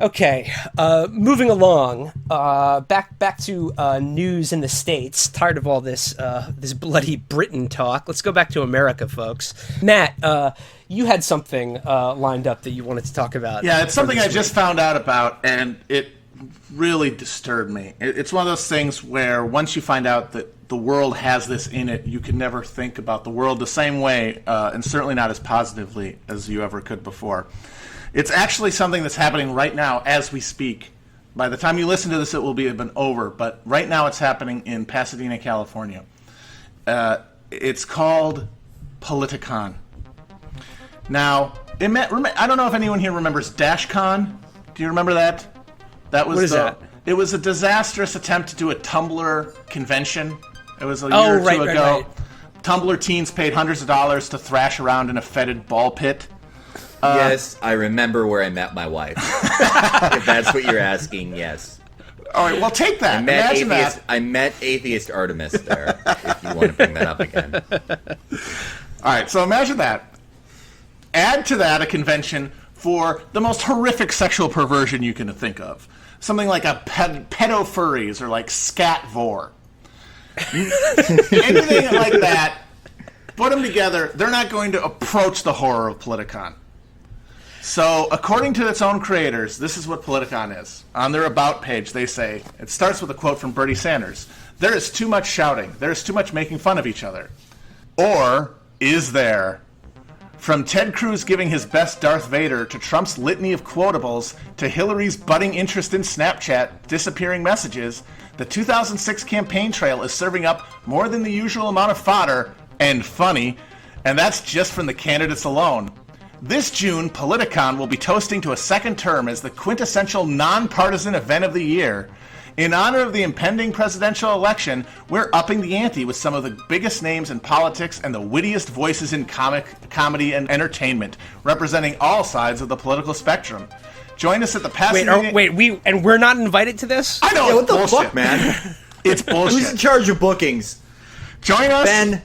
Okay, moving along. Back to news in the States. Tired of all this bloody Britain talk. Let's go back to America, folks. Matt, you had something lined up that you wanted to talk about. Yeah, it's something I just found out about, and it really disturbed me. It's one of those things where once you find out that the world has this in it, you can never think about the world the same way, and certainly not as positively as you ever could before. It's actually something that's happening right now as we speak. By the time you listen to this, it will been over. But right now it's happening in Pasadena, California. It's called Politicon. Now, I don't know if anyone here remembers DashCon. Do you remember that? What is that? It was a disastrous attempt to do a Tumblr convention. It was a year or two ago. Right. Tumblr teens paid hundreds of dollars to thrash around in a fetid ball pit. Yes, I remember where I met my wife. If that's what you're asking, yes. All right, well, take that. I met atheist Artemis there, if you want to bring that up again. All right, so imagine that. Add to that a convention for the most horrific sexual perversion you can think of. Something like a pedo-furries or like scat-vor. Anything like that, put them together, they're not going to approach the horror of Politicon. So, according to its own creators, this is what Politicon is. On their About page, they say, it starts with a quote from Bernie Sanders. There is too much shouting. There is too much making fun of each other. Or is there? From Ted Cruz giving his best Darth Vader to Trump's litany of quotables to Hillary's budding interest in Snapchat disappearing messages, the 2006 campaign trail is serving up more than the usual amount of fodder and funny, and that's just from the candidates alone. This June, Politicon will be toasting to a second term as the quintessential nonpartisan event of the year. In honor of the impending presidential election, we're upping the ante with some of the biggest names in politics and the wittiest voices in comedy and entertainment, representing all sides of the political spectrum. Join us at the Pasadena... We're not invited to this? I know, yeah, what the bullshit. fuck, man? It's bullshit. Who's in charge of bookings? Join us... Ben.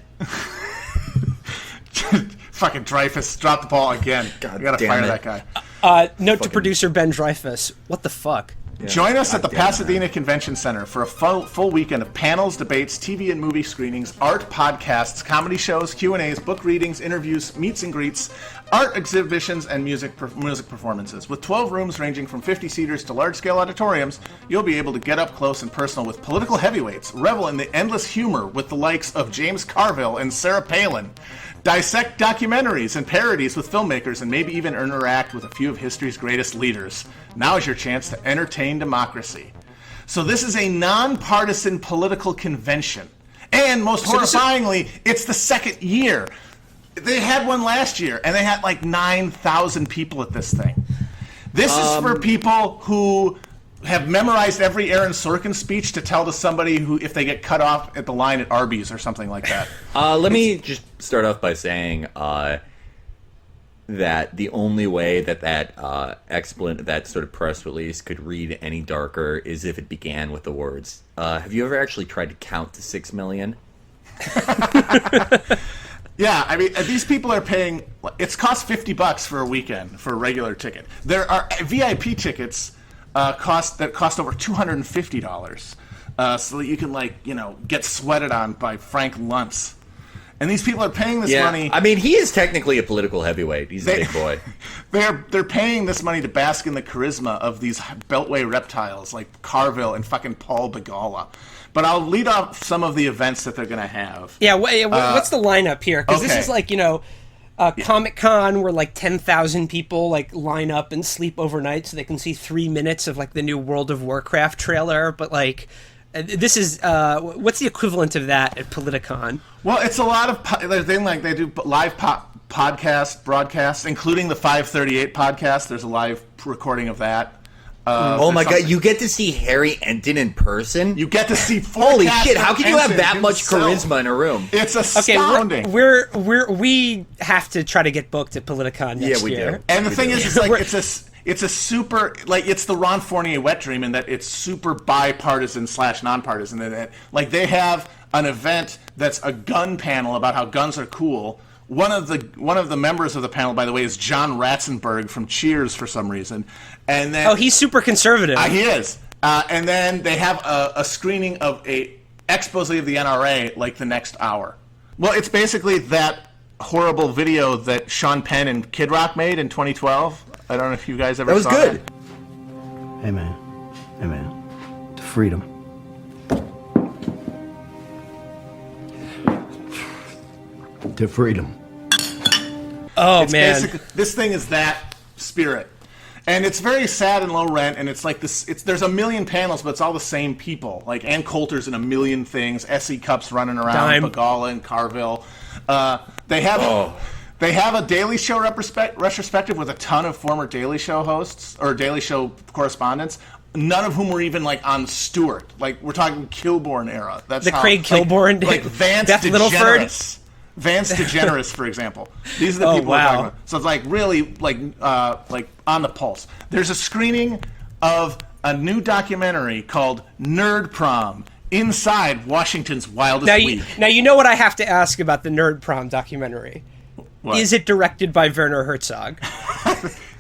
Fucking Dreyfus dropped the ball again. God, we gotta fire that guy. Note to producer Ben Dreyfus. What the fuck? Yeah. Join us at the Pasadena Convention Center for a full weekend of panels, debates, TV and movie screenings, art podcasts, comedy shows, Q&As, book readings, interviews, meets and greets, art exhibitions, and music performances. With 12 rooms ranging from 50-seaters to large-scale auditoriums, you'll be able to get up close and personal with political heavyweights, revel in the endless humor with the likes of James Carville and Sarah Palin, dissect documentaries and parodies with filmmakers, and maybe even interact with a few of history's greatest leaders. Now is your chance to entertain democracy. So this is a nonpartisan political convention. And most horrifyingly, it's the second year. They had one last year, and they had like 9,000 people at this thing. This is for people who have memorized every Aaron Sorkin speech to tell to somebody who, if they get cut off at the line at Arby's or something like that. Let me just start off by saying that the only way that sort of press release could read any darker is if it began with the words, have you ever actually tried to count to 6 million? Yeah, I mean, these people are paying, it's cost $50 for a weekend for a regular ticket. There are VIP tickets that cost over $250, so that you can get sweated on by Frank Luntz. And these people are paying this money. I mean, he is technically a political heavyweight. He's a big boy. They're paying this money to bask in the charisma of these Beltway reptiles like Carville and fucking Paul Begala. But I'll lead off some of the events that they're going to have. Yeah, what's the lineup here? Because okay. This is like, Comic-Con where like 10,000 people like line up and sleep overnight so they can see 3 minutes of like the new World of Warcraft trailer. But like, this is what's the equivalent of that at Politicon? Well, it's a lot of they do live broadcasts, including the 538 podcast. There's a live recording of that. Oh my god, you get to see Harry Enton in person? You get to see holy shit, how can you have that much charisma in a room? It's astounding. Okay, we have to try to get booked at Politicon next year. Yeah, we do. And the thing is, it's like it's a super, like, it's the Ron Fournier wet dream in that it's super bipartisan / nonpartisan. Like, they have an event that's a gun panel about how guns are cool, One of the members of the panel, by the way, is John Ratzenberg from Cheers for some reason. And then he's super conservative. he is. And then they have a screening of a expose of the NRA like the next hour. Well, it's basically that horrible video that Sean Penn and Kid Rock made in 2012. I don't know if you guys ever saw that. Was good. Hey man, to freedom. To freedom. Oh, man. This thing is that spirit. And it's very sad and low rent, and it's like this. There's a million panels, but it's all the same people. Like Ann Coulter's in a million things. S.E. Cupp's running around. Dime. Bagala and Carville. They have a Daily Show retrospective with a ton of former Daily Show hosts or Daily Show correspondents. None of whom were even like on Stewart. Like we're talking Kilborn era. That's the Craig Kilborn, like Vance Beth Littleford. Vance DeGeneres, for example. These are the people we're talking about. So it's like really like on the pulse. There's a screening of a new documentary called Nerd Prom inside Washington's wildest week. Now you know what I have to ask about the Nerd Prom documentary. What? Is it directed by Werner Herzog?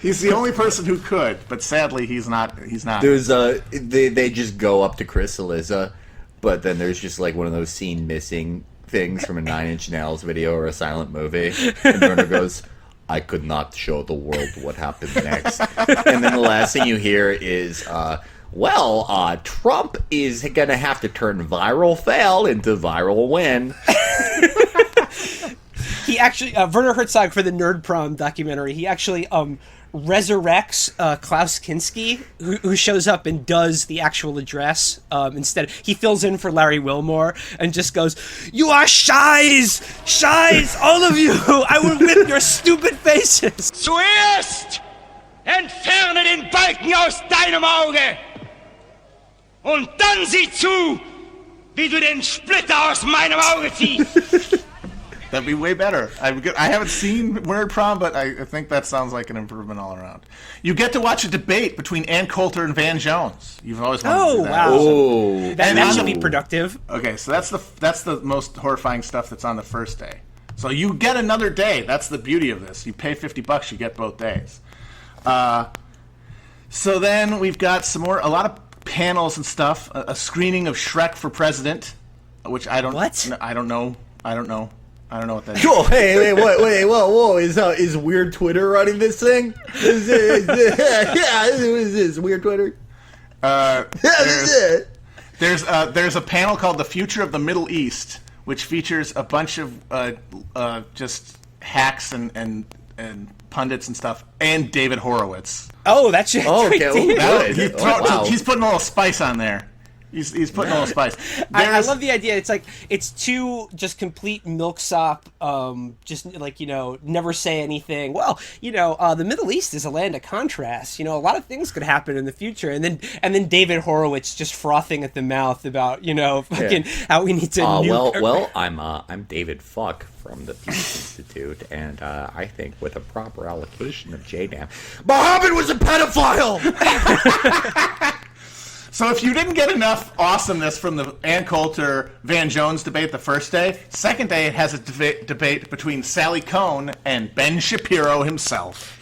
He's the only person who could, but sadly he's not. There's they just go up to Chris Eliza, but then there's just like one of those scene missing things from a 9 Inch Nails video or a silent movie, and Werner goes, I could not show the world what happened next. And then the last thing you hear is, Trump is going to have to turn viral fail into viral win. He actually, Werner Herzog, for the Nerd Prom documentary, he actually resurrects Klaus Kinski, who shows up and does the actual address instead. He fills in for Larry Wilmore and just goes, "You are shies, all of you. I will whip your stupid faces." Zuerst entferne den Balken aus deinem Auge und dann sieh zu, wie du den Splitter aus meinem Auge ziehst. That'd be way better. I haven't seen Nerd Prom, but I think that sounds like an improvement all around. You get to watch a debate between Ann Coulter and Van Jones. You've always wanted to do that. Wow. Oh, That should be productive. Okay, so that's the most horrifying stuff that's on the first day. So you get another day. That's the beauty of this. You pay $50, you get both days. So then we've got a lot of panels and stuff. A screening of Shrek for President, which I don't. What? I don't know what that is. Cool. Hey, whoa! Is Weird Twitter running this thing? Is this Weird Twitter? There's a panel called "The Future of the Middle East," which features a bunch of just hacks and pundits and stuff, and David Horowitz. Oh, that's just He's putting a little spice on there. He's putting a little spice. I love the idea. It's like it's two just complete milksop, just like never say anything. Well, the Middle East is a land of contrast. A lot of things could happen in the future, and then David Horowitz just frothing at the mouth about how we need to. I'm David Fuck from the Peace Institute, and I think with a proper allocation of JDAM, Muhammad was a pedophile. So if you didn't get enough awesomeness from the Ann Coulter Van Jones debate the first day, second day it has a debate between Sally Kohn and Ben Shapiro himself.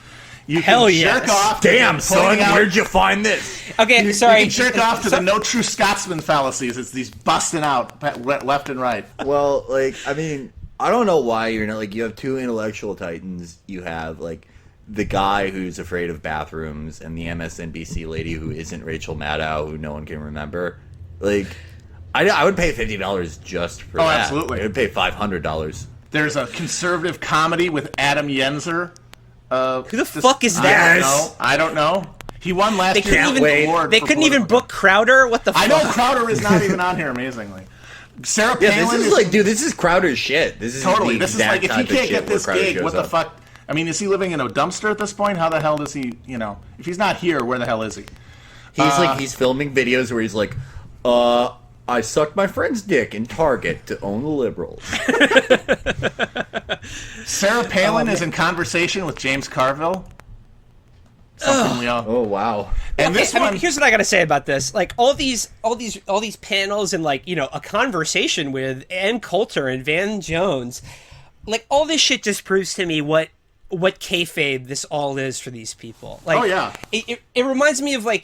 You can jerk off. Damn, son, where'd you find this? Okay, sorry. You can jerk off to the no true Scotsman fallacies. It's these busting out left and right. Well, I don't know why you're not you have two intellectual titans. You have the guy who's afraid of bathrooms and the MSNBC lady who isn't Rachel Maddow, who no one can remember. I would pay $50 just for that. Oh, absolutely. I would pay $500. There's a conservative comedy with Adam Yenzer. Who the fuck is that? I don't know. He won last year's award. They couldn't even book Crowder? What the fuck? I know Crowder is not even on here, amazingly. Sarah Palin this is Crowder's shit. This is totally. The This is exact like, if type he of can't shit get this where Crowder gig, what shows the fuck? I mean, is he living in a dumpster at this point? How the hell does he, if he's not here, where the hell is he? He's filming videos where he's like, I sucked my friend's dick in Target to own the liberals. Sarah Palin is in conversation with James Carville. Something we all. Oh wow! And this one, here's what I gotta say about this: all these panels and a conversation with Ann Coulter and Van Jones. like all this shit just proves to me what kayfabe this all is for these people. Like, Oh, yeah. It reminds me of, like,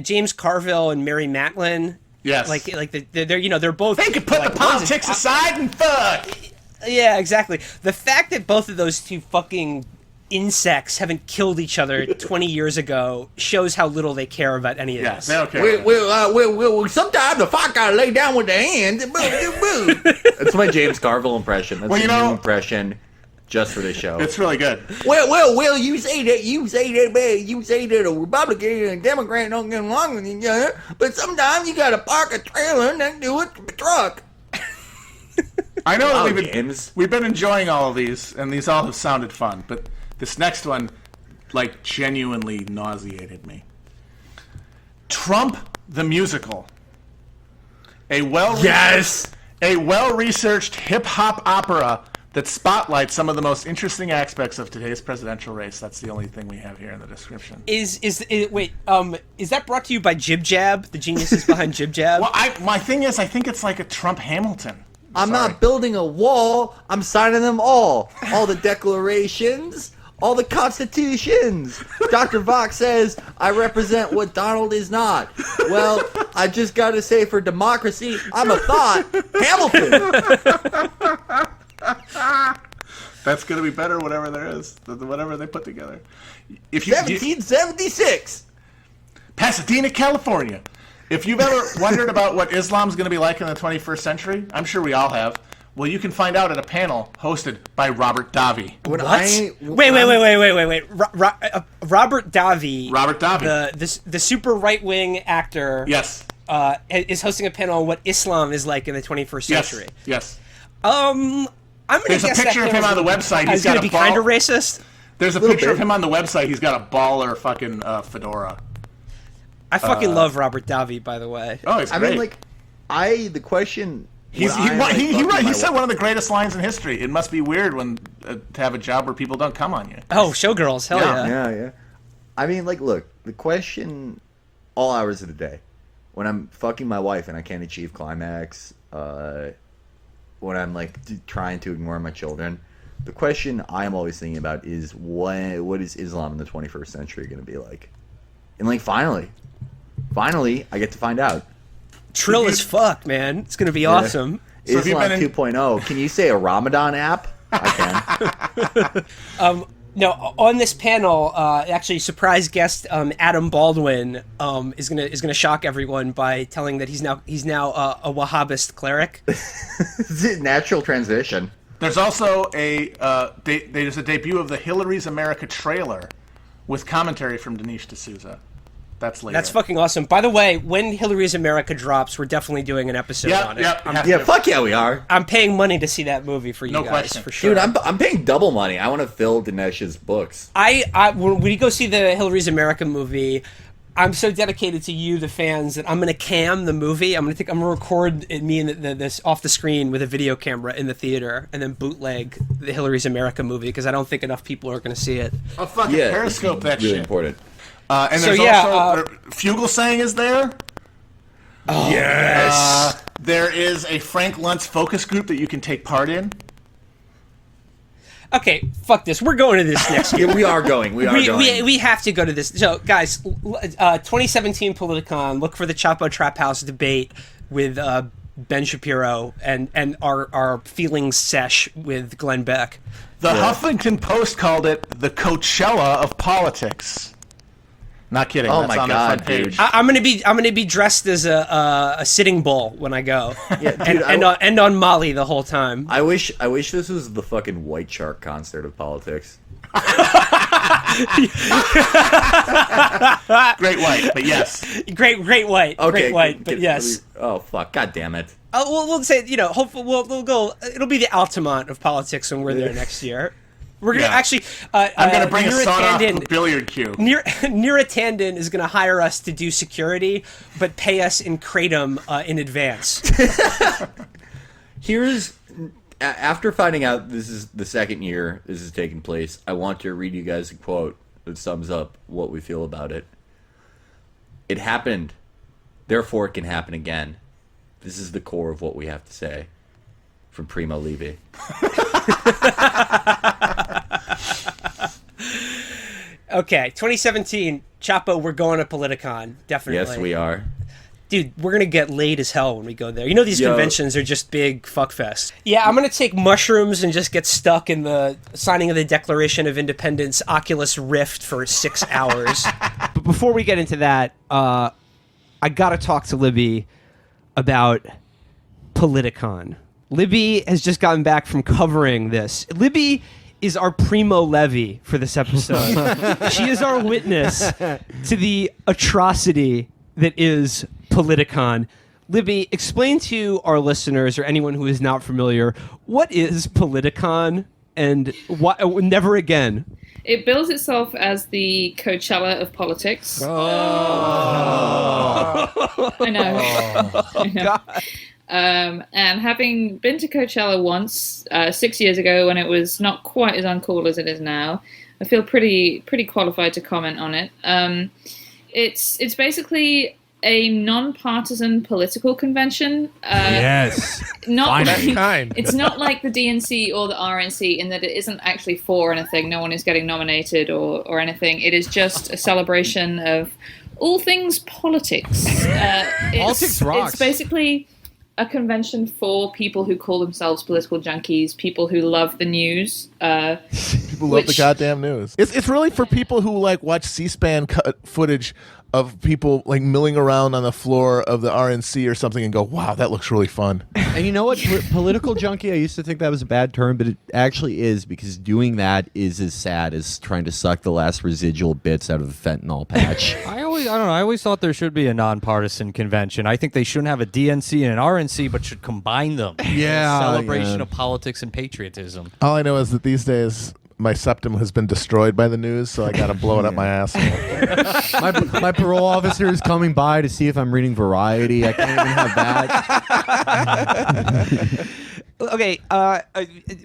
James Carville and Mary Matlin. Yes. Like they're both. They could put like, the politics aside and fuck. Yeah, exactly. The fact that both of those two fucking insects haven't killed each other 20 years ago shows how little they care about any of Yeah, this. they don't care. Well, sometimes the fox gotta lay down with the hands. That's my James Carville impression. That's a new impression just for this show. It's really good. Well, you say that a Republican and a Democrat don't get along with each other, but sometimes you gotta park a trailer and then do it to a truck. I know Wow, that we've been enjoying all of these, and these all have sounded fun, but this next one, like, genuinely nauseated me. Trump the Musical. A well-researched hip-hop opera that spotlights some of the most interesting aspects of today's presidential race. That's the only thing we have here in the description. Is that brought to you by Jib Jab, the geniuses behind Jib Jab? Well, my thing is, I think it's like a Trump Hamilton. I'm not building a wall. I'm signing them all. All the declarations, all the constitutions. Dr. Vox says, I represent what Donald is not. Well, I just got to say, for democracy, I'm a thought. Hamilton. That's going to be better, whatever there is, whatever they put together. 1776. Pasadena, California. If you've ever wondered about what Islam's going to be like in the 21st century, I'm sure we all have. Well, you can find out at a panel hosted by Robert Davi. What? Wait. Robert Davi. Robert Davi. The super right-wing actor. Yes. Is hosting a panel on what Islam is like in the 21st century. Yes. I'm gonna There's guess a picture of him on the website. He's got gonna be kind of racist. There's a picture of him on the website. He's got a baller fucking fedora. I fucking love Robert Davi, by the way. Oh, it's great. I mean, the question. He said one of the greatest lines in history. It must be weird when to have a job where people don't come on you. Oh, showgirls, hell yeah. Yeah. I mean, like, look, the question, all hours of the day, when I'm fucking my wife and I can't achieve climax, when I'm like trying to ignore my children, the question I'm always thinking about is what is Islam in the 21st century going to be like? And like, finally, I get to find out. Trill as fuck, man. It's gonna be awesome. So Islam 2.0. Can you say a Ramadan app? I can. No, on this panel, actually, surprise guest Adam Baldwin is gonna shock everyone by telling that he's now a Wahhabist cleric. Natural transition. There's also there's a debut of the Hillary's America trailer with commentary from Dinesh D'Souza. That's later. That's fucking awesome. By the way, when Hillary's America drops, we're definitely doing an episode on it. Fuck yeah, we are. I'm paying money to see that movie for you guys, question. for sure. Dude, I'm paying double money. I want to fill Dinesh's books. When we go see the Hillary's America movie, I'm so dedicated to you, the fans, that I'm gonna cam the movie. I'm gonna record me and this off the screen with a video camera in the theater, and then bootleg the Hillary's America movie because I don't think enough people are gonna see it. Oh, fucking Periscope that really shit. Important. And there's also Fugelsang is there. Oh, yes. There is a Frank Luntz focus group that you can take part in. Okay, fuck this. We're going to this next year. We are going. We have to go to this. So, guys, 2017 Politicon. Look for the Chapo Trap House debate with Ben Shapiro and our feelings sesh with Glenn Beck. The Huffington Post called it the Coachella of politics. Not kidding. Oh, that's my on God, the front page. dude. I'm gonna be dressed as a sitting bull when I go, dude, and on Molly the whole time. I wish this was the fucking White Shark concert of politics. Great White, but yes. Great White. Okay, Great White, but yes. Oh fuck! God damn it! We'll say, hopefully we'll go. It'll be the Altamont of politics when we're there next year. We're gonna actually. I'm gonna bring a sawed-off billiard cue. Nira Tandon is gonna hire us to do security, but pay us in kratom in advance. After finding out this is the second year this is taking place, I want to read you guys a quote that sums up what we feel about it. It happened, therefore it can happen again. This is the core of what we have to say. From Primo Levi. Okay, 2017, Chapo, we're going to Politicon, definitely. Yes, we are. Dude, we're going to get laid as hell when we go there. You know these Yo. conventions are just big fuckfests. Yeah, I'm going to take mushrooms and just get stuck in the signing of the Declaration of Independence Oculus Rift for 6 hours. But before we get into that, I got to talk to Libby about Politicon. Libby has just gotten back from covering this. Libby is our primo levi for this episode. She is our witness to the atrocity that is Politicon. Libby, explain to our listeners or anyone who is not familiar, what is Politicon and why, never again? It bills itself as the Coachella of politics. Oh. I know. I know. God. And having been to Coachella once, 6 years ago, when it was not quite as uncool as it is now, I feel pretty qualified to comment on it. It's basically a non-partisan political convention. Yes. Not Finally. like, it's not like the DNC or the RNC in that it isn't actually for anything. No one is getting nominated or anything. It is just a celebration of all things politics. Politics rocks. It's basically a convention for people who call themselves political junkies, people who love the news. People love the goddamn news. It's really for people who like watch C-SPAN cut footage of people like milling around on the floor of the RNC or something and go, wow, that looks really fun. And you know what? Political junkie, I used to think that was a bad term, but it actually is, because doing that is as sad as trying to suck the last residual bits out of the fentanyl patch. I don't know. I always thought there should be a nonpartisan convention. I think they shouldn't have a DNC and an RNC, but should combine them. Yeah, Celebration yeah. of politics and patriotism. All I know is that these days my septum has been destroyed by the news, so I got to blow it up my asshole. my parole officer is coming by to see if I'm reading Variety. I can't even have that. Okay,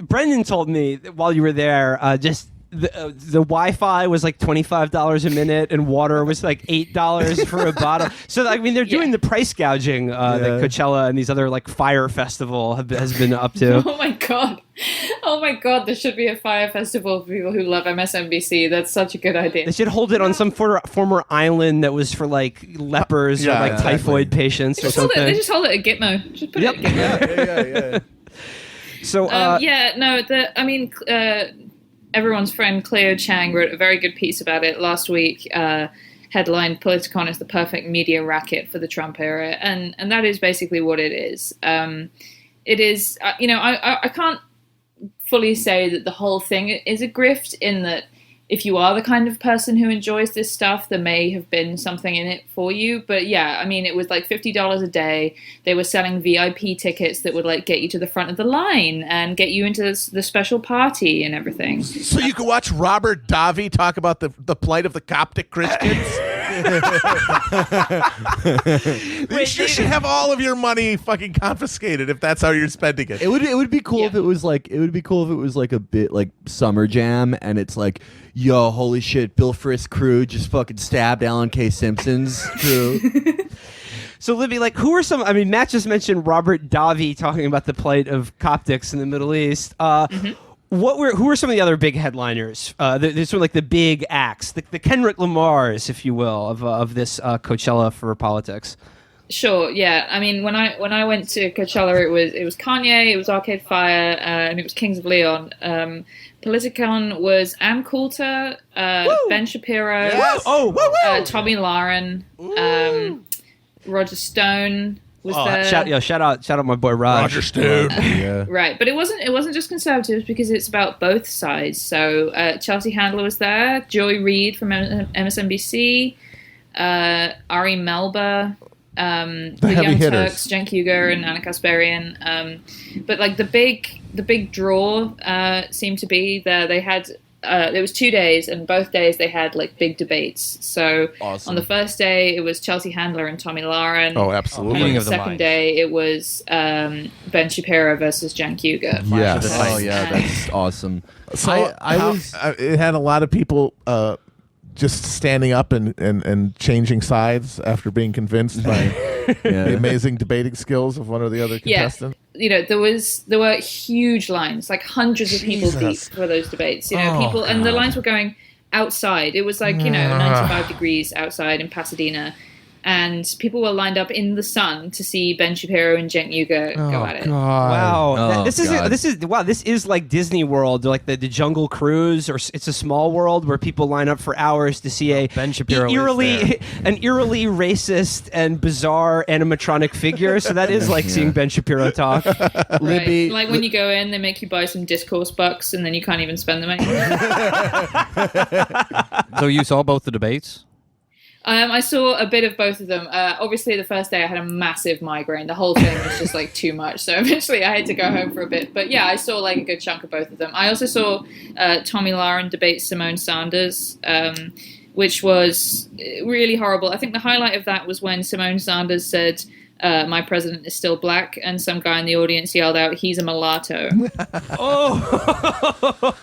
Brendan told me that while you were there, just the Wi-Fi was like $25 a minute, and water was like $8 for a bottle. So I mean, they're doing the price gouging that Coachella and these other like Fire Festival has been up to. Oh my god! There should be a fire festival for people who love MSNBC. That's such a good idea. They should hold it on some former island that was for like lepers or like typhoid patients or something. They just hold it at Gitmo. Just put it at Gitmo. Yeah. So everyone's friend Cleo Chang wrote a very good piece about it last week. Headlined "Politicon is the perfect media racket for the Trump era," and that is basically what it is. It is, I can't fully say that the whole thing is a grift, in that if you are the kind of person who enjoys this stuff, there may have been something in it for you. But yeah, I mean, it was like $50 a day. They were selling VIP tickets that would like get you to the front of the line and get you into the special party and everything. So you can watch Robert Davi talk about the plight of the Coptic Christians? You should have all of your money fucking confiscated if that's how you're spending it. It would be cool if it was like a bit like Summer Jam, and it's like, yo, holy shit, Bill Frist crew just fucking stabbed Alan K. Simpson's crew. So Libby, like, who are some? I mean, Matt just mentioned Robert Davi talking about the plight of Coptics in the Middle East. Who are some of the other big headliners? There's sort of like the big acts, the Kendrick Lamars, if you will, of this Coachella for politics. Sure, yeah. I mean, when I went to Coachella, it was Kanye, it was Arcade Fire, and it was Kings of Leon. Politicon was Ann Coulter, Ben Shapiro, Tommy Lauren, Roger Stone was there. Shout out my boy Roger Stone. Right, but it wasn't just conservatives, because it's about both sides. So Chelsea Handler was there, Joy Reid from MSNBC, Ari Melba, the Young hitters. Turks, Cenk Uygur, and Anna Kasparian. But like the big draw seemed to be there. They had there was 2 days, and both days they had like big debates. So on the first day it was Chelsea Handler and Tommy Lauren. Oh, absolutely. And on the second day it was Ben Shapiro versus Cenk Uygur. Yes. Oh yeah, that's awesome. So it had a lot of people just standing up and changing sides after being convinced by the amazing debating skills of one or the other contestant. there were huge lines, like hundreds of people deep for those debates. People, and the lines were going outside. It was like 95 degrees outside in Pasadena. And people were lined up in the sun to see Ben Shapiro and Cenk Uygur go at it. Wow, this is like Disney World, like the Jungle Cruise, or It's a Small World, where people line up for hours to see Ben Shapiro an eerily racist and bizarre animatronic figure. So that is like seeing Ben Shapiro talk. Libby, like when you go in, they make you buy some discourse bucks, and then you can't even spend them anymore. So you saw both the debates? I saw a bit of both of them. Obviously, the first day I had a massive migraine. The whole thing was just like too much. So eventually I had to go home for a bit. But yeah, I saw like a good chunk of both of them. I also saw Tomi Lahren debate Simone Sanders, which was really horrible. I think the highlight of that was when Simone Sanders said, my president is still black, and some guy in the audience yelled out, he's a mulatto.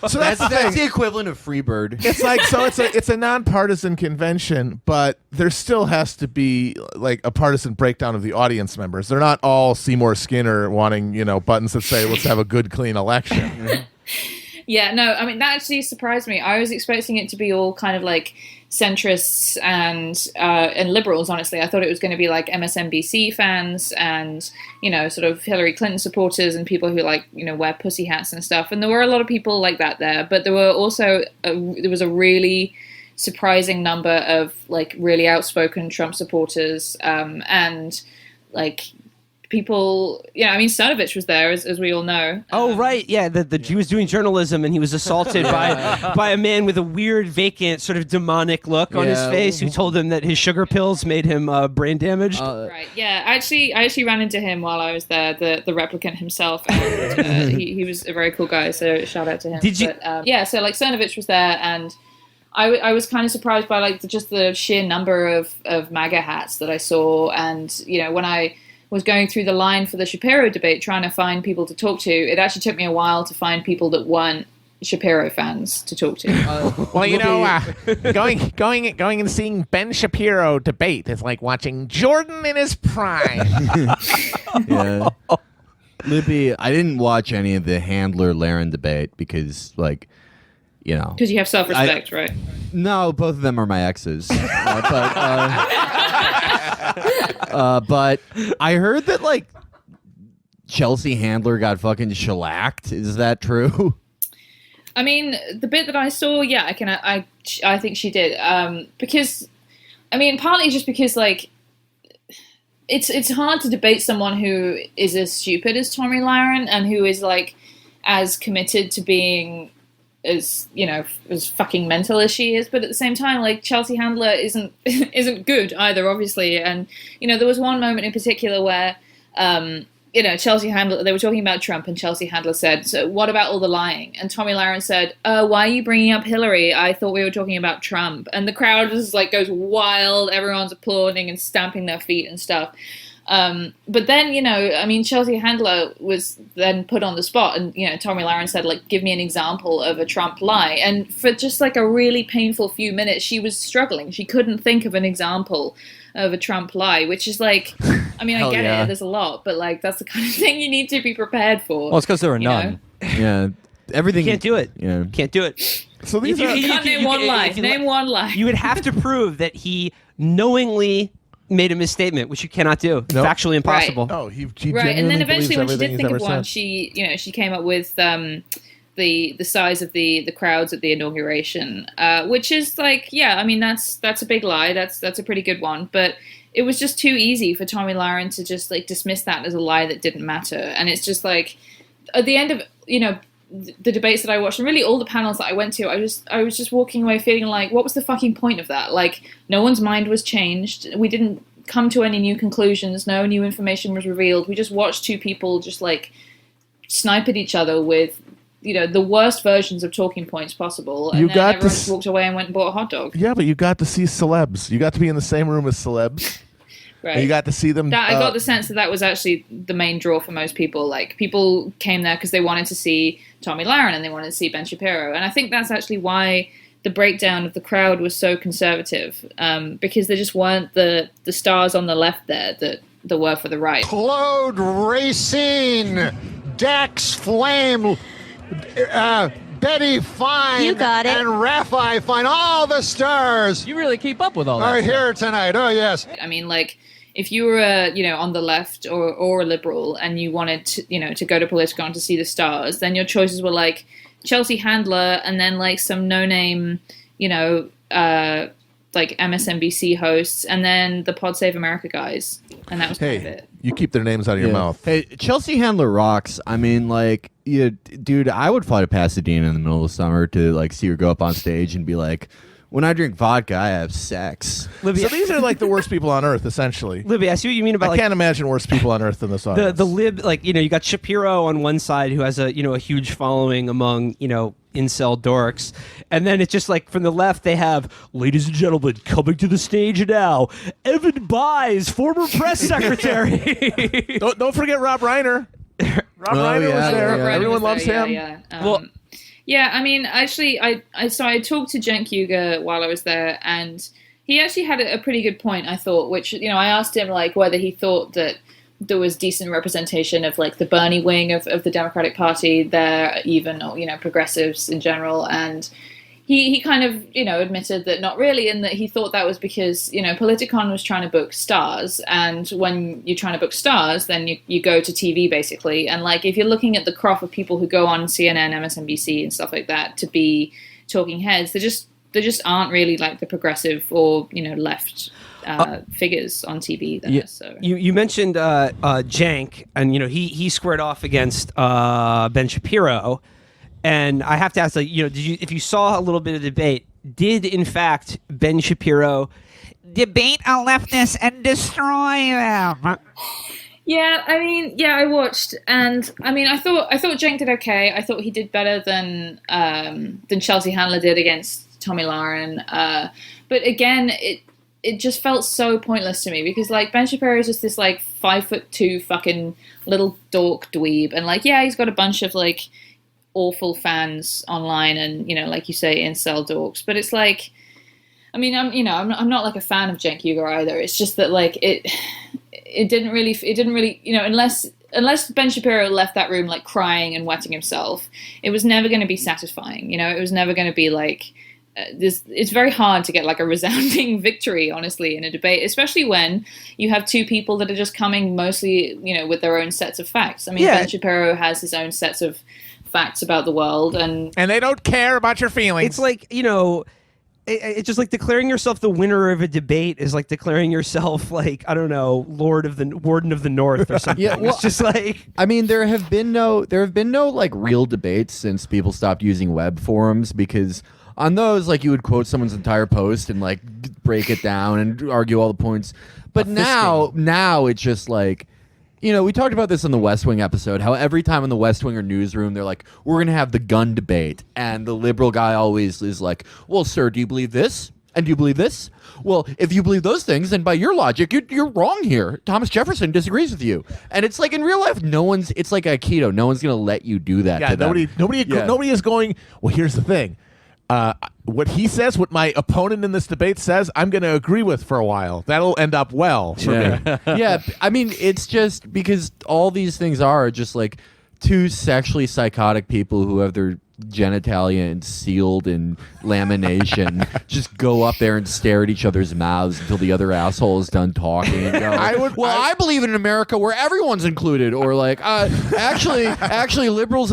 So that's the equivalent of Freebird. It's like, so it's a nonpartisan convention, but there still has to be like a partisan breakdown of the audience members. They're not all Seymour Skinner wanting, buttons that say, let's have a good, clean election. Yeah, no, I mean, that actually surprised me. I was expecting it to be all kind of like centrists and liberals, honestly. I thought it was going to be like MSNBC fans and, sort of Hillary Clinton supporters and people who like, wear pussy hats and stuff. And there were a lot of people like that there. But there were also, there was a really surprising number of like really outspoken Trump supporters and like people, Stanovich was there, as we all know. Oh, right. Yeah, he was doing journalism, and he was assaulted by a man with a weird, vacant, sort of demonic look on his face who told him that his sugar pills made him brain damaged. Right, yeah. I actually ran into him while I was there, the replicant himself, and he was a very cool guy, so shout out to him. Did you? So like Cernovich was there, and I was kind of surprised by like just the sheer number of MAGA hats that I saw, and when I was going through the line for the Shapiro debate, trying to find people to talk to, it actually took me a while to find people that weren't Shapiro fans to talk to. Going and seeing Ben Shapiro debate is like watching Jordan in his prime. Yeah. Libby, I didn't watch any of the Handler-Lahren debate because, like, because you have self-respect, right? No, both of them are my exes. But I heard that like Chelsea Handler got fucking shellacked. Is that true? I mean, the bit that I saw, yeah, I think she did. Because, partly just because like it's hard to debate someone who is as stupid as Tomi Lahren and who is like as committed to being as fucking mental as she is, but at the same time, like Chelsea Handler isn't good either, obviously. And there was one moment in particular where Chelsea Handler, they were talking about Trump, and Chelsea Handler said, "So what about all the lying?" And Tomi Lahren said, "Why are you bringing up Hillary? I thought we were talking about Trump." And the crowd just like goes wild. Everyone's applauding and stamping their feet and stuff. But then, Chelsea Handler was then put on the spot, and, Tomi Lahren said, like, give me an example of a Trump lie. And for just like a really painful few minutes, she was struggling. She couldn't think of an example of a Trump lie, which is like, I get it, there's a lot, but like, that's the kind of thing you need to be prepared for. Well, it's because there are none. Yeah. Everything. Can't do it. Yeah. Can't do it. So these you can't name one lie. Name one lie. You would have to prove that he knowingly made a misstatement, which you cannot do. Nope. Factually impossible. Right. Oh, he right. And then eventually, when she did think of one, said. she came up with the size of the crowds at the inauguration, which is like, that's a big lie. That's a pretty good one, but it was just too easy for Tomi Lahren to just like dismiss that as a lie that didn't matter. And it's just like at the end of the debates that I watched, and really all the panels that I went to, I was just walking away feeling like, what was the fucking point of that? Like, no one's mind was changed. We didn't come to any new conclusions. No new information was revealed. We just watched two people just like snipe at each other with, the worst versions of talking points possible. And then everyone just walked away and went and bought a hot dog. Yeah, but you got to see celebs. You got to be in the same room as celebs. Right. And you got to see them. I got the sense that was actually the main draw for most people. Like, people came there because they wanted to see Tomi Lahren and they wanted to see Ben Shapiro. And I think that's actually why the breakdown of the crowd was so conservative, because there just weren't the stars on the left there that the word for the right. Claude Racine, Dax Flame, Betty Fine, You got it. and Raffi Fine, all the stars You really keep up with all that. are stuff. here tonight. Oh, yes. I mean, like, if you were, on the left or a liberal and you wanted to, to go to Politicon to see the stars, then your choices were like Chelsea Handler and then like some no-name, like MSNBC hosts, and then the Pod Save America guys, and that was kind of it. You keep their names out of your mouth. Hey, Chelsea Handler rocks. I mean, like, dude, I would fly to Pasadena in the middle of the summer to like see her go up on stage and be like, when I drink vodka, I have sex. Libby, So these are like the worst people on earth, essentially. Libby, I see what you mean about I can't imagine worse people on earth than this audience. the lib, like, you got Shapiro on one side who has a huge following among incel dorks, and then it's just like from the left they have, ladies and gentlemen, coming to the stage now, Evan Bayes, former press secretary. Don't forget Rob Reiner. Rob Reiner was there. Rob Reiner Everyone was loves there, him. Yeah. Yeah, I mean, actually, I talked to Cenk Uygur while I was there, and he actually had a pretty good point, I thought, which, I asked him, like, whether he thought that there was decent representation of, like, the Bernie wing of the Democratic Party there, even, or, progressives in general, and he kind of, admitted that not really, and that he thought that was because, Politicon was trying to book stars, and when you're trying to book stars, then you go to TV, basically, and, like, if you're looking at the crop of people who go on CNN, MSNBC, and stuff like that to be talking heads, they just aren't really, like, the progressive or, left figures on TV there. Yeah. So You mentioned Cenk, and, he squared off against Ben Shapiro. And I have to ask, like, if you saw a little bit of debate, did in fact Ben Shapiro debate a leftist and destroy them? Yeah, I mean, I watched, and I mean, I thought Cenk did okay. I thought he did better than Chelsea Handler did against Tomi Lahren. But again, it just felt so pointless to me because, like, Ben Shapiro is just this, like, 5'2" fucking little dork dweeb, and, like, yeah, he's got a bunch of, like, awful fans online and, like you say, incel dorks, but it's like, I mean, I'm not like a fan of Cenk Uygur either. It's just that, like, it didn't really, unless Ben Shapiro left that room, like, crying and wetting himself, it was never going to be satisfying. It was never going to be like, it's very hard to get, like, a resounding victory, honestly, in a debate, especially when you have two people that are just coming mostly, with their own sets of facts. I mean, Ben Shapiro has his own sets of facts about the world, and they don't care about your feelings. It's like, it's just like declaring yourself the winner of a debate is like declaring yourself, like, I don't know, Warden of the North or something. Yeah, well, it's just like, I mean, there have been no like real debates since people stopped using web forums, because on those, like, you would quote someone's entire post and, like, break it down and argue all the points. But now it's just like, we talked about this in the West Wing episode, how every time in the West Wing or newsroom, they're like, we're going to have the gun debate. And the liberal guy always is like, well, sir, do you believe this? And do you believe this? Well, if you believe those things, then by your logic, you're wrong here. Thomas Jefferson disagrees with you. And it's like, in real life, it's like Aikido. No one's going to let you do that to them. Nobody is going, well, here's the thing. What he says, what my opponent in this debate says, I'm going to agree with for a while. That'll end up well for me. Yeah, I mean, it's just because all these things are just like two sexually psychotic people who have their genitalia sealed in lamination just go up there and stare at each other's mouths until the other asshole is done talking and go, I believe in an America where everyone's included, or like, actually liberals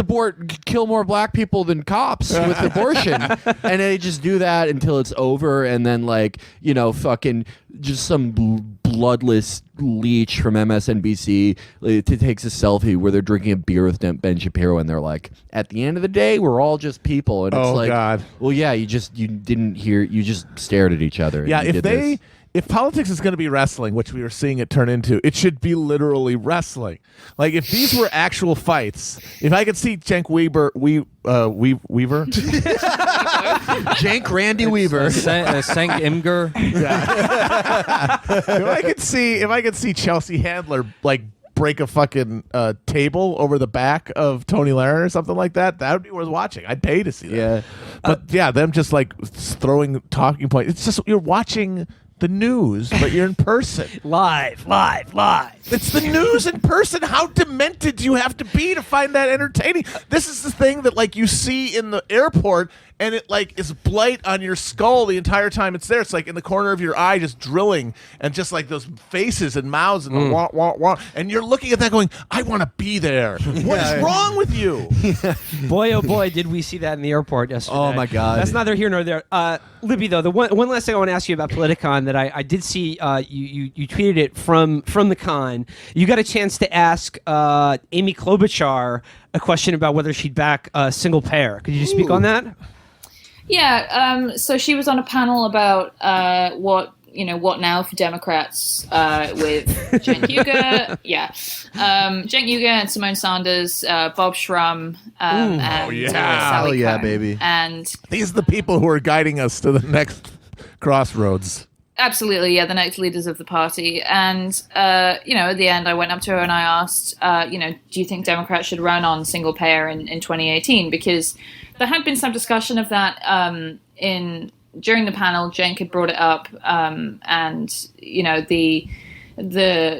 kill more black people than cops with abortion. And they just do that until it's over, and then, like, fucking just some bloodless leech from MSNBC takes a selfie where they're drinking a beer with Ben Shapiro, and they're like, at the end of the day, we're all just people. And it's like, God. Well, yeah, you just stared at each other. Yeah, if politics is going to be wrestling, which we were seeing it turn into, it should be literally wrestling. Like, if these were actual fights, if I could see Cenk Weaver, Cenk Randy Weaver, Cenk Imgur. If I could see Chelsea Handler, like, break a fucking table over the back of Tony Lahren or something like that, that would be worth watching. I'd pay to see that. Yeah. But them just, like, throwing talking points. It's just, you're watching the news, but you're in person. Live. It's the news in person. How demented do you have to be to find that entertaining? This is the thing that like you see in the airport, and it like is blight on your skull the entire time it's there. It's like in the corner of your eye, just drilling, and just like those faces and mouths and the wah wah wah, and you're looking at that going, I want to be there. What is wrong with you? Boy, oh boy, did we see that in the airport yesterday. Oh, my God. That's neither here nor there. Libby, though, the one last thing I want to ask you about Politicon that I did see, you tweeted it from the con. You got a chance to ask Amy Klobuchar a question about whether she'd back single payer. Could you just speak on that? Yeah, so she was on a panel about what now for Democrats with Cenk Uygur, Cenk Uygur and Simone Sanders, Bob Shrum, and Sally Hell yeah, Cohn. baby. And These are the people who are guiding us to the next crossroads. absolutely, yeah, the next leaders of the party. And, at the end, I went up to her and I asked, do you think Democrats should run on single payer in 2018? Because there had been some discussion of that during the panel. Cenk had brought it up, and the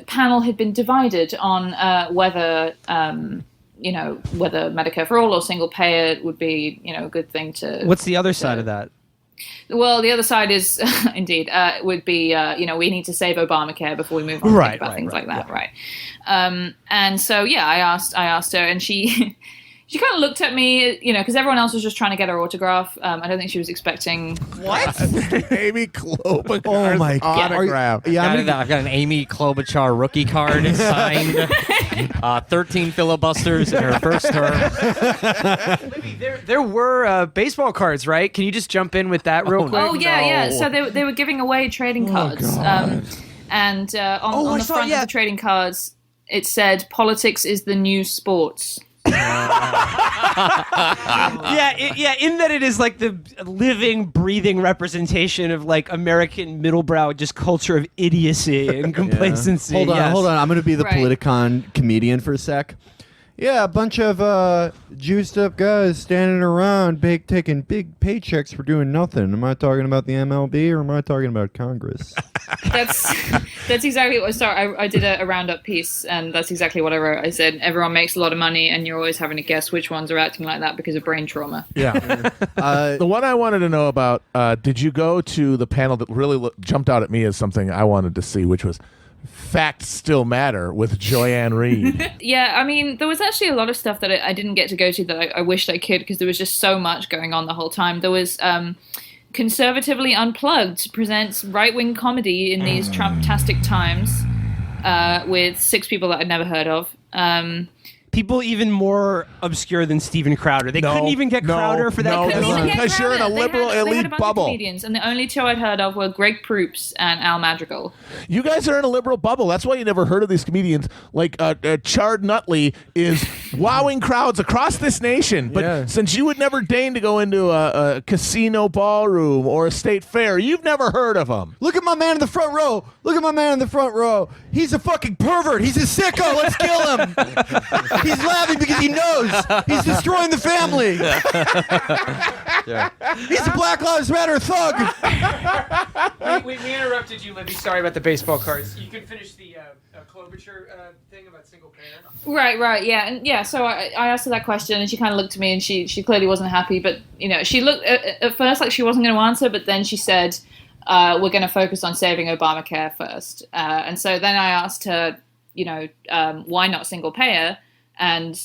panel had been divided on whether Medicare for all or single payer would be a good thing to. What's the other side of that? Well, the other side is indeed would be we need to save Obamacare before we move on to think about things like that, right? And so I asked her, and she. She kind of looked at me, because everyone else was just trying to get her autograph. I don't think she was expecting... What? Amy Klobuchar's autograph. I've got an Amy Klobuchar rookie card signed. 13 filibusters in her first term. Libby, there were baseball cards, right? Can you just jump in with that real quick? Oh, yeah. So they were giving away trading cards. And on the front of the trading cards, it said, "Politics is the new sports." In that it is like the living, breathing representation of like American middle-brow just culture of idiocy and complacency. Hold on. I'm going to be the Politicon comedian for a sec. Yeah, a bunch of juiced up guys standing around taking big paychecks for doing nothing. Am I talking about the MLB or am I talking about Congress? That's exactly what I did a roundup piece, and that's exactly what I wrote. I said everyone makes a lot of money, and you're always having to guess which ones are acting like that because of brain trauma. Yeah. The one I wanted to know about, did you go to the panel that really jumped out at me as something I wanted to see, which was Facts Still Matter with Joanne Reed? Yeah, I mean, there was actually a lot of stuff that I didn't get to go to that I wished I could, because there was just so much going on the whole time. There was Conservatively Unplugged presents right-wing comedy in these Trump-tastic times with 6 people that I'd never heard of. People even more obscure than Steven Crowder. They couldn't even get Crowder for that. No, kind of because you're in a liberal they had elite a bunch bubble. Of comedians, and the only 2 I'd heard of were Greg Proops and Al Madrigal. You guys are in a liberal bubble. That's why you never heard of these comedians. Like Chard Nutley is wowing crowds across this nation. But since you would never deign to go into a casino ballroom or a state fair, you've never heard of him. Look at my man in the front row. He's a fucking pervert. He's a sicko. Let's kill him. He's laughing because he knows he's destroying the family. He's a Black Lives Matter thug. we interrupted you, Libby. Sorry about the baseball cards. You can finish the Klobuchar thing about single payer. Right, yeah, and yeah. So I asked her that question, and she kind of looked at me, and she clearly wasn't happy. But she looked at first like she wasn't going to answer, but then she said, "We're going to focus on saving Obamacare first." And so then I asked her, why not single payer? And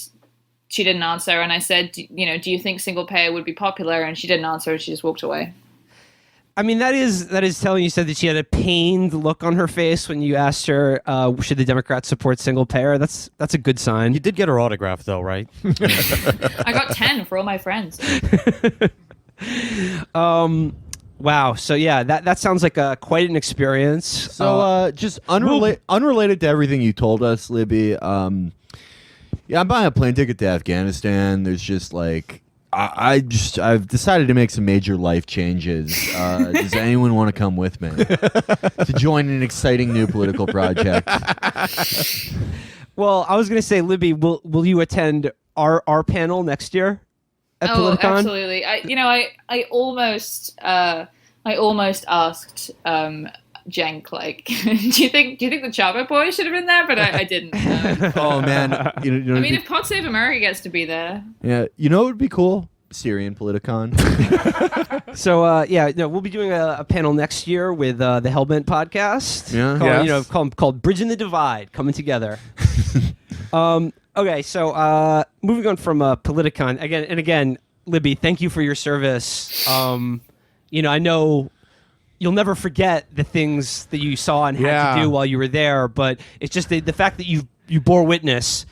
she didn't answer. And I said, do you think single payer would be popular? And she didn't answer. And she just walked away. I mean, that is telling. You said that she had a pained look on her face when you asked her, should the Democrats support single payer? That's a good sign. You did get her autograph, though, right? I got 10 for all my friends. Wow. So yeah, that sounds like quite an experience. So just unrelated to everything you told us, Libby. Yeah, I'm buying a plane ticket to Afghanistan. There's just like I've decided to make some major life changes. Does anyone want to come with me to join an exciting new political project? Well, I was going to say, Libby, will you attend our panel next year at Politicon? Absolutely. I almost asked jank. Like, do you think the Chapo boy should have been there? But I didn't. Oh man, I mean, if Pod Save America gets to be there, yeah, you know what would be cool? Syrian Politicon. So we'll be doing a panel next year with the Hellbent podcast. Yeah. Called Bridging the Divide, coming together. Okay, so moving on from Politicon again, Libby, thank you for your service. I know you'll never forget the things that you saw and had to do while you were there, but it's just the fact that you bore witness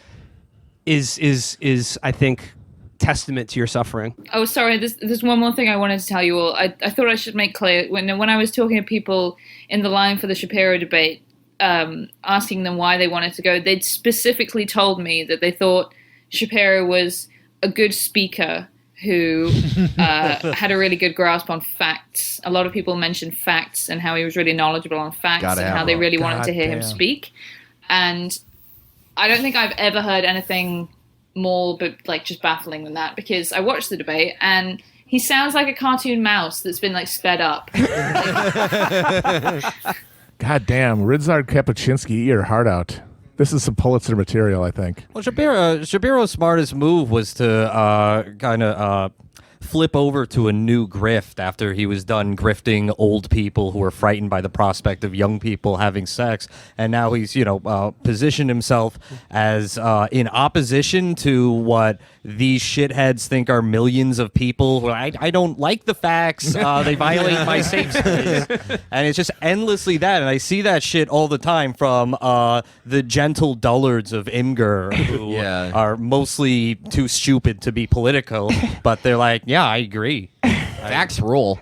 is I think testament to your suffering. Oh, sorry. There's one more thing I wanted to tell you all. I thought I should make clear when I was talking to people in the line for the Shapiro debate, asking them why they wanted to go, they'd specifically told me that they thought Shapiro was a good speaker who had a really good grasp on facts. A lot of people mentioned facts and how he was really knowledgeable on facts and how they really wanted to hear him speak. And I don't think I've ever heard anything more but like just baffling than that, because I watched the debate and he sounds like a cartoon mouse that's been like sped up. God damn, Ridzard Kapuscinski, eat your heart out. This is some Pulitzer material, I think. Well, Shapiro's smartest move was to kind of flip over to a new grift after he was done grifting old people who were frightened by the prospect of young people having sex, and now he's positioned himself as in opposition to what these shitheads think are millions of people. I don't like the facts. They violate my safe space, and it's just endlessly that. And I see that shit all the time from the gentle dullards of Imgur, who are mostly too stupid to be political, but they're like, yeah, I agree. Facts rule.